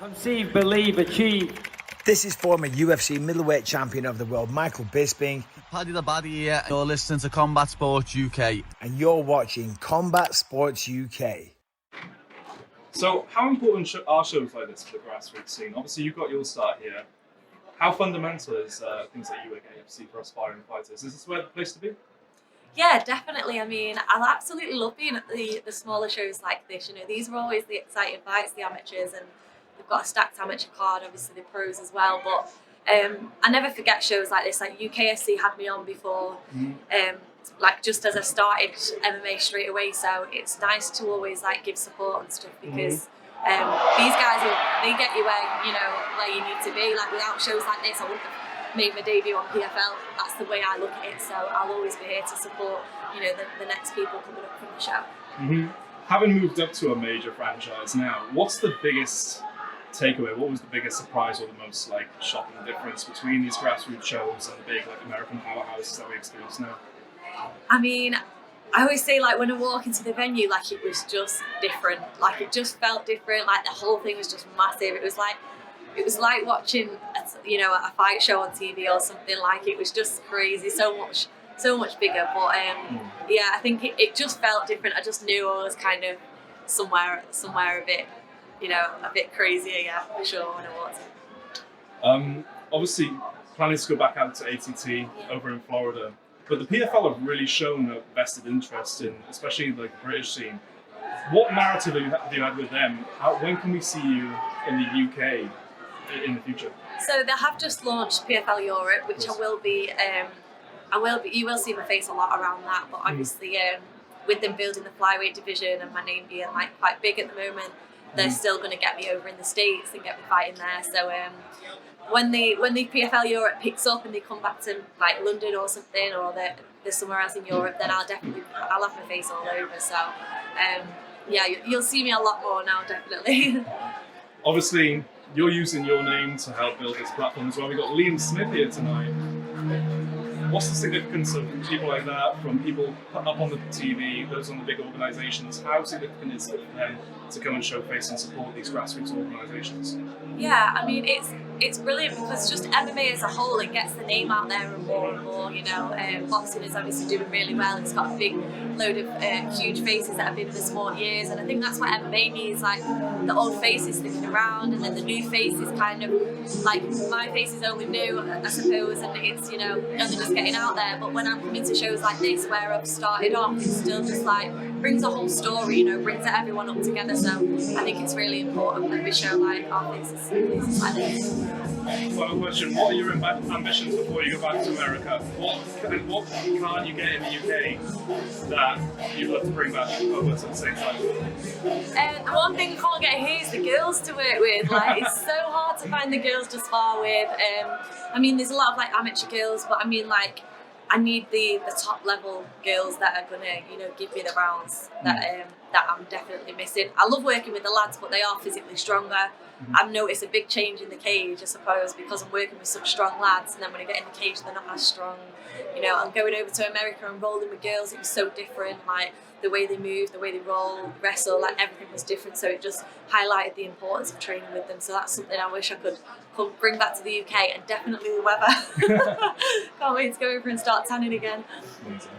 Conceive, believe, achieve. This is former UFC middleweight champion of the world, Michael Bisping. Paddy the Baddy here. You're listening to Combat Sports UK. And you're watching Combat Sports UK. So how important are shows like this for the grassroots scene? Obviously you've got your start here. How fundamental is things like UAKFC for aspiring fighters? Is this where the place to be? Yeah, definitely. I mean, I absolutely love being at the smaller shows like this. You know, these are always the exciting fights, the amateurs, and they've got a stacked amateur card, obviously the pros as well. But I never forget shows like this. Like UKFC had me on before, like just as I started MMA straight away. So it's nice to always like give support and stuff because these guys, they get you where you need to be. Like without shows like this, I wouldn't have made my debut on PFL. That's the way I look at it. So I'll always be here to support, the next people coming up from the show. Mm-hmm. Having moved up to a major franchise now, what's the biggest takeaway? What was the biggest surprise or the most shocking difference between these grassroots shows and the big American powerhouses that we experience now? I mean, I always say when I walk into the venue, it was just different. It just felt different. The whole thing was just massive. It was like watching a fight show on TV or something. It was just crazy, so much bigger. But yeah, I think it just felt different. I just knew I was kind of somewhere a bit, a bit crazier, yeah, for sure, when I walked in. Obviously, planning to go back out to ATT over in Florida, but the PFL have really shown a vested interest in, especially the British scene. What narrative have you had with them? When can we see you in the UK in the future? So they have just launched PFL Europe, which I will be. You will see my face a lot around that, but obviously, with them building the flyweight division and my name being quite big at the moment, they're still going to get me over in the States and get me fighting there. So when the PFL Europe picks up and they come back to London or something, or they're somewhere else in Europe, then I'll have my face all over. So yeah, you'll see me a lot more now, definitely. Obviously, you're using your name to help build this platform as well. We've got Liam Smith here tonight. What's the significance of people like that, from people put up on the TV, those on the big organisations? How significant is it for them to come and show face and support these grassroots organisations? Yeah, I mean, it's brilliant because just MMA as a whole, it gets the name out there and more. Boxing is obviously doing really well. It's got a big load of huge faces that have been in the sport years, and I think that's what MMA needs, the old faces sticking around, and then the new faces kind of, my face is only new, I suppose, and it's, only just getting out there. But when I'm coming to shows like this, where I've started off, it's still just brings a whole story, brings everyone up together. So I think it's really important that we show our faces like this. Final question, what are your ambitions before you go back to America? What can't you get in the UK that you'd love to bring back over to the same time? The one thing you can't get here is the girls to work with. It's so hard to find the girls to spar with. I mean, there's a lot of amateur girls, but I mean I need the top level girls that are gonna give me the rounds that I'm definitely missing. I love working with the lads, but they are physically stronger. I've noticed a big change in the cage, I suppose, because I'm working with such strong lads, and then when I get in the cage, they're not as strong. I'm going over to America and rolling with girls, it was so different. The way they move, the way they roll, wrestle, everything was different. So it just highlighted the importance of training with them. So that's something I wish I could bring back to the UK, and definitely the weather. Can't wait to go over and start tanning again. Amazing.